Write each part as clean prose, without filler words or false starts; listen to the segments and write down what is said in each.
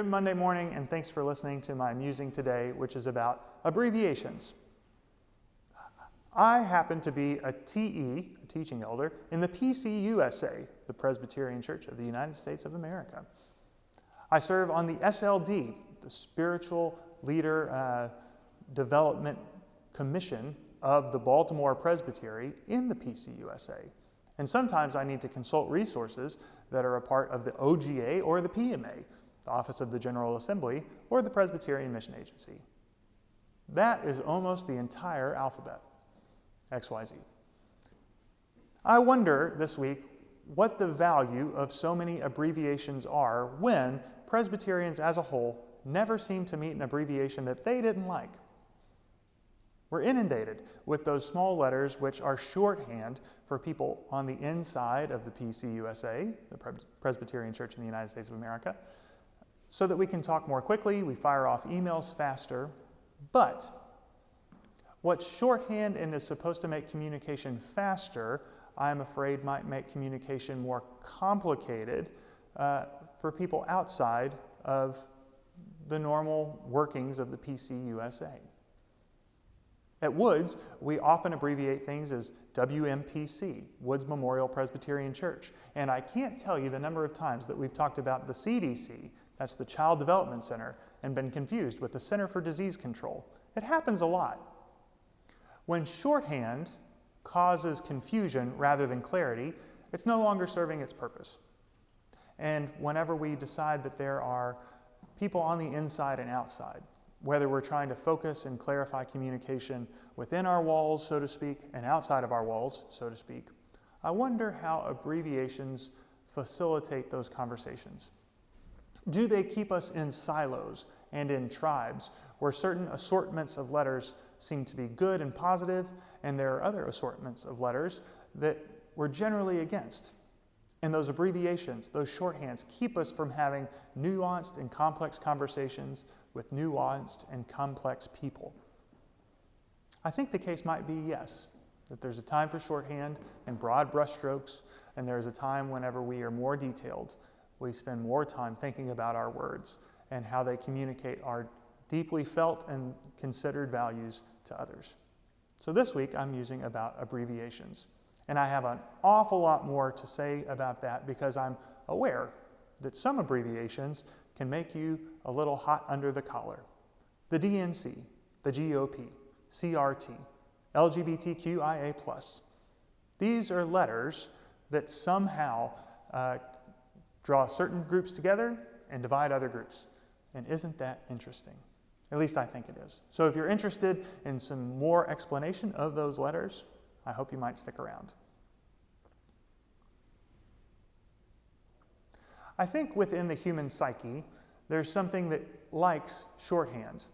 Good Monday morning, and thanks for listening to my musing today, which is about abbreviations. I happen to be a TE, a teaching elder, in the PCUSA, the Presbyterian Church of the United States of America. I serve on the SLD, the Spiritual Leader Development Commission of the Baltimore Presbytery in the PCUSA. And sometimes I need to consult resources that are a part of the OGA or the PMA, the Office of the General Assembly, or the Presbyterian Mission Agency. That is almost the entire alphabet, XYZ. I wonder this week what the value of so many abbreviations are when Presbyterians as a whole never seem to meet an abbreviation that they didn't like. We're inundated with those small letters which are shorthand for people on the inside of the PCUSA, the Presbyterian Church in the United States of America, so that we can talk more quickly, we fire off emails faster. But what's shorthand and is supposed to make communication faster, I'm afraid might make communication more complicated for people outside of the normal workings of the PCUSA. At Woods, we often abbreviate things as WMPC, Woods Memorial Presbyterian Church. And I can't tell you the number of times that we've talked about the CDC, that's the Child Development Center, and been confused with the Center for Disease Control. It happens a lot. When shorthand causes confusion rather than clarity, it's no longer serving its purpose. And whenever we decide that there are people on the inside and outside, whether we're trying to focus and clarify communication within our walls, so to speak, and outside of our walls, so to speak, I wonder how abbreviations facilitate those conversations. Do they keep us in silos and in tribes where certain assortments of letters seem to be good and positive, and there are other assortments of letters that we're generally against? And those abbreviations, those shorthands, keep us from having nuanced and complex conversations with nuanced and complex people. I think the case might be yes, that there's a time for shorthand and broad brushstrokes, and there's a time whenever we are more detailed. We spend more time thinking about our words and how they communicate our deeply felt and considered values to others. So this week I'm using about abbreviations. And I have an awful lot more to say about that because I'm aware that some abbreviations can make you a little hot under the collar. The DNC, the GOP, CRT, LGBTQIA+. These are letters that somehow draw certain groups together and divide other groups. And isn't that interesting? At least I think it is. So if you're interested in some more explanation of those letters, I hope you might stick around. I think within the human psyche, there's something that likes shorthand.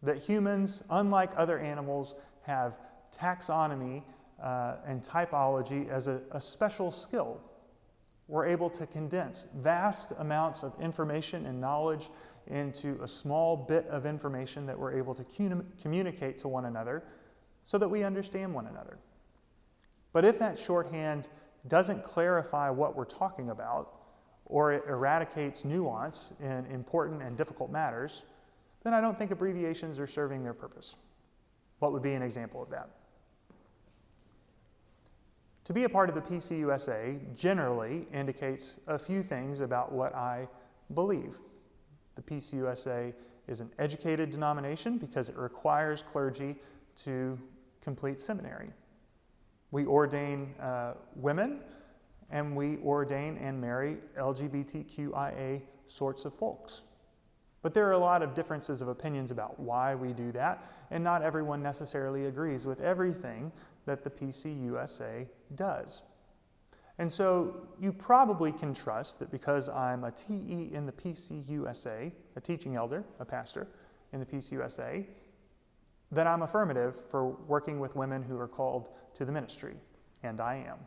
That humans, unlike other animals, have taxonomy and typology as a special skill. We're able to condense vast amounts of information and knowledge into a small bit of information that we're able to communicate to one another so that we understand one another. But if that shorthand doesn't clarify what we're talking about, or it eradicates nuance in important and difficult matters, then I don't think abbreviations are serving their purpose. What would be an example of that? To be a part of the PCUSA generally indicates a few things about what I believe. The PCUSA is an educated denomination because it requires clergy to complete seminary. We ordain women, and we ordain and marry LGBTQIA sorts of folks. But there are a lot of differences of opinions about why we do that, and not everyone necessarily agrees with everything that the PCUSA does. And so you probably can trust that because I'm a TE in the PCUSA, a teaching elder, a pastor in the PCUSA, that I'm affirmative for working with women who are called to the ministry, and I am.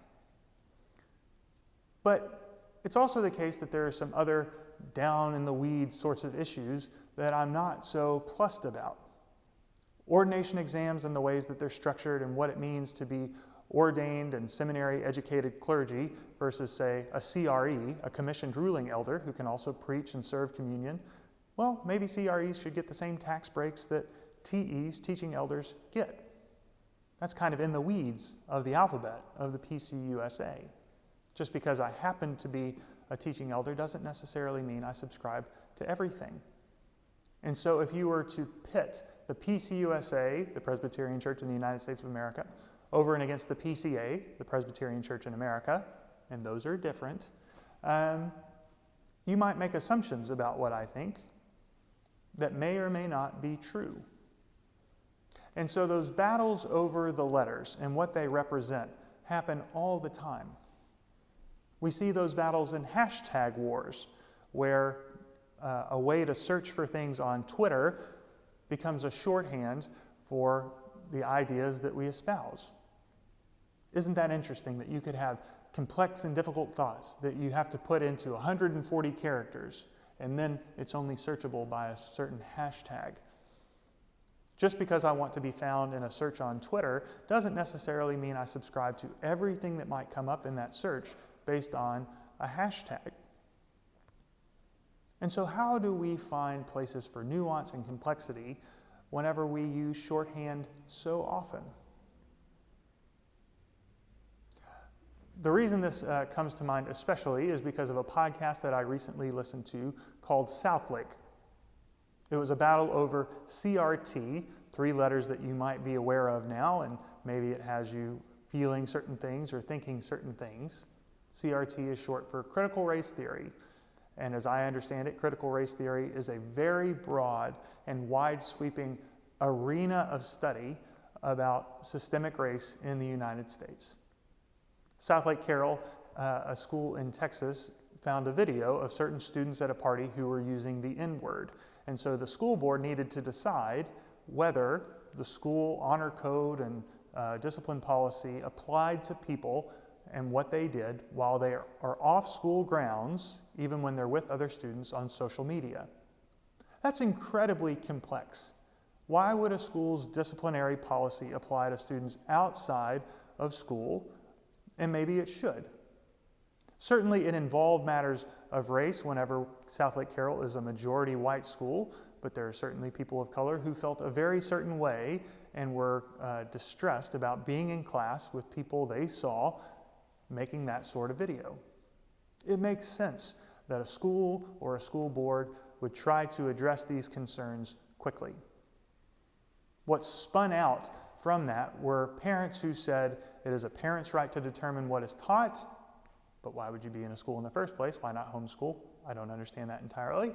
But it's also the case that there are some other down-in-the-weeds sorts of issues that I'm not so plussed about. Ordination exams and the ways that they're structured and what it means to be ordained and seminary-educated clergy versus, say, a CRE, a commissioned ruling elder who can also preach and serve communion, well, maybe CREs should get the same tax breaks that TEs, teaching elders, get. That's kind of in the weeds of the alphabet of the PCUSA. Just because I happen to be a teaching elder doesn't necessarily mean I subscribe to everything. And so if you were to pit the PCUSA, the Presbyterian Church in the United States of America, over and against the PCA, the Presbyterian Church in America, and those are different, you might make assumptions about what I think that may or may not be true. And so those battles over the letters and what they represent happen all the time. We see those battles in hashtag wars, where a way to search for things on Twitter becomes a shorthand for the ideas that we espouse. Isn't that interesting that you could have complex and difficult thoughts that you have to put into 140 characters, and then it's only searchable by a certain hashtag? Just because I want to be found in a search on Twitter doesn't necessarily mean I subscribe to everything that might come up in that search based on a hashtag. And so how do we find places for nuance and complexity whenever we use shorthand so often? The reason this comes to mind especially is because of a podcast that I recently listened to called Southlake. It was a battle over CRT, 3 letters that you might be aware of now, and maybe it has you feeling certain things or thinking certain things. CRT is short for critical race theory. And as I understand it, critical race theory is a very broad and wide-sweeping arena of study about systemic race in the United States. Southlake Carroll, a school in Texas, found a video of certain students at a party who were using the N-word. And so the school board needed to decide whether the school honor code and discipline policy applied to people and what they did while they are off school grounds, even when they're with other students on social media. That's incredibly complex. Why would a school's disciplinary policy apply to students outside of school? And maybe it should. Certainly it involved matters of race whenever Southlake Carroll is a majority white school, but there are certainly people of color who felt a very certain way and were distressed about being in class with people they saw making that sort of video. It makes sense that a school or a school board would try to address these concerns quickly. What spun out from that were parents who said it is a parent's right to determine what is taught, but why would you be in a school in the first place? Why not homeschool? I don't understand that entirely.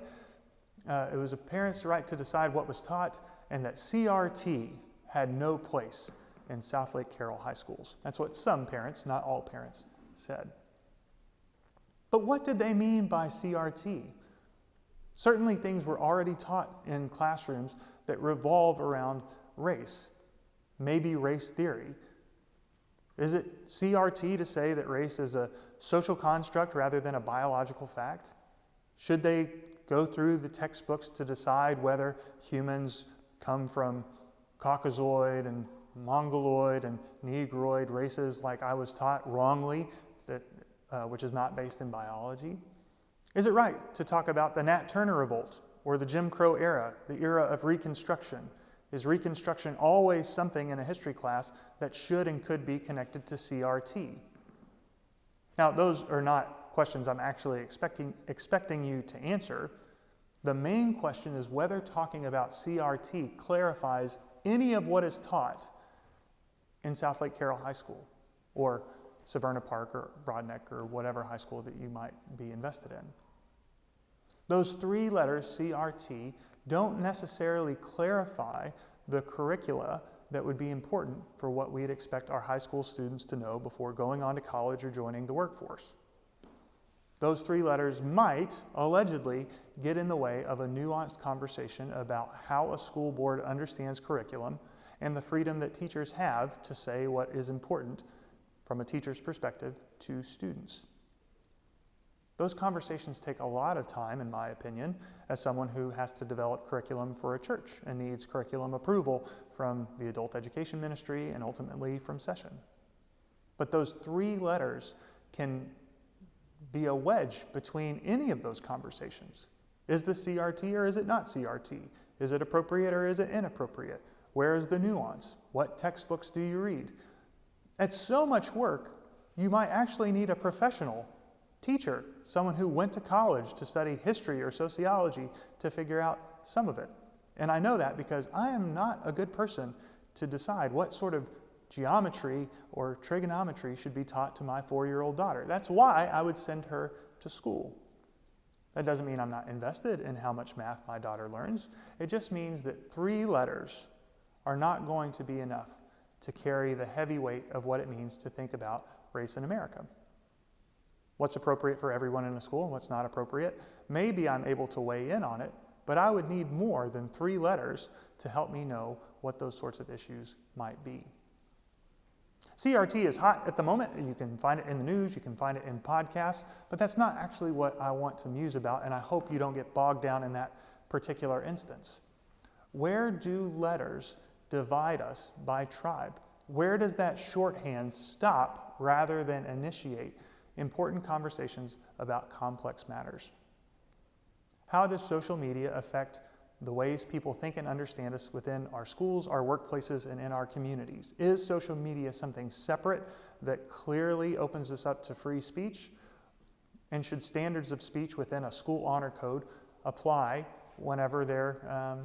It was a parent's right to decide what was taught, and that CRT had no place in Southlake Carroll high schools. That's what some parents, not all parents, said. But what did they mean by CRT? Certainly things were already taught in classrooms that revolve around race, maybe race theory. Is it CRT to say that race is a social construct rather than a biological fact? Should they go through the textbooks to decide whether humans come from Caucasoid and Mongoloid and Negroid races like I was taught wrongly, which is not based in biology? Is it right to talk about the Nat Turner Revolt or the Jim Crow era, the era of Reconstruction? Is Reconstruction always something in a history class that should and could be connected to CRT? Now, those are not questions I'm actually expecting you to answer. The main question is whether talking about CRT clarifies any of what is taught in Southlake Carroll High School or Severna Park or Broadneck or whatever high school that you might be invested in. Those 3 letters, CRT, don't necessarily clarify the curricula that would be important for what we'd expect our high school students to know before going on to college or joining the workforce. Those 3 letters might, allegedly, get in the way of a nuanced conversation about how a school board understands curriculum and the freedom that teachers have to say what is important from a teacher's perspective to students. Those conversations take a lot of time, in my opinion, as someone who has to develop curriculum for a church and needs curriculum approval from the adult education ministry and ultimately from session. But those 3 letters can be a wedge between any of those conversations. Is this CRT or is it not CRT? Is it appropriate or is it inappropriate? Where is the nuance? What textbooks do you read? It's so much work, you might actually need a professional teacher, someone who went to college to study history or sociology to figure out some of it. And I know that because I am not a good person to decide what sort of geometry or trigonometry should be taught to my 4-year-old daughter. That's why I would send her to school. That doesn't mean I'm not invested in how much math my daughter learns. It just means that 3 letters are not going to be enough to carry the heavy weight of what it means to think about race in America. What's appropriate for everyone in a school and what's not appropriate? Maybe I'm able to weigh in on it, but I would need more than 3 letters to help me know what those sorts of issues might be. CRT is hot at the moment. You can find it in the news, you can find it in podcasts, but that's not actually what I want to muse about, and I hope you don't get bogged down in that particular instance. Where do letters divide us by tribe? Where does that shorthand stop rather than initiate important conversations about complex matters? How does social media affect the ways people think and understand us within our schools, our workplaces, and in our communities? Is social media something separate that clearly opens us up to free speech? And should standards of speech within a school honor code apply whenever they're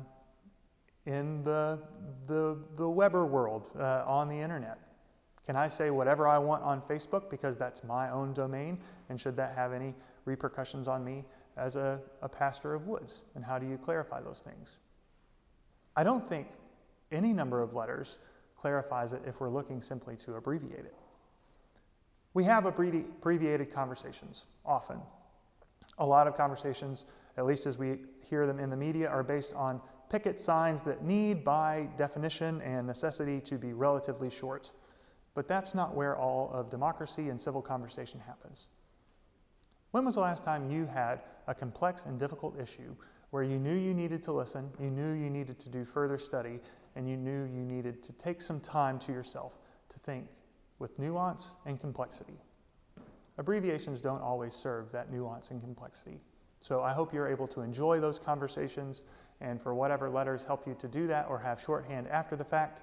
in the Weber world on the internet? Can I say whatever I want on Facebook because that's my own domain? And should that have any repercussions on me as a pastor of Woods? And how do you clarify those things? I don't think any number of letters clarifies it if we're looking simply to abbreviate it. We have abbreviated conversations often. A lot of conversations, at least as we hear them in the media, are based on picket signs that need, by definition and necessity, to be relatively short. But that's not where all of democracy and civil conversation happens. When was the last time you had a complex and difficult issue where you knew you needed to listen, you knew you needed to do further study, and you knew you needed to take some time to yourself to think with nuance and complexity? Abbreviations don't always serve that nuance and complexity. So I hope you're able to enjoy those conversations, and for whatever letters help you to do that or have shorthand after the fact,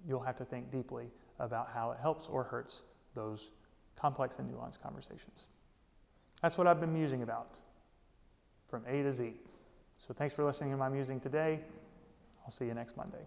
you'll have to think deeply about how it helps or hurts those complex and nuanced conversations. That's what I've been musing about from A to Z. So thanks for listening to my musing today. I'll see you next Monday.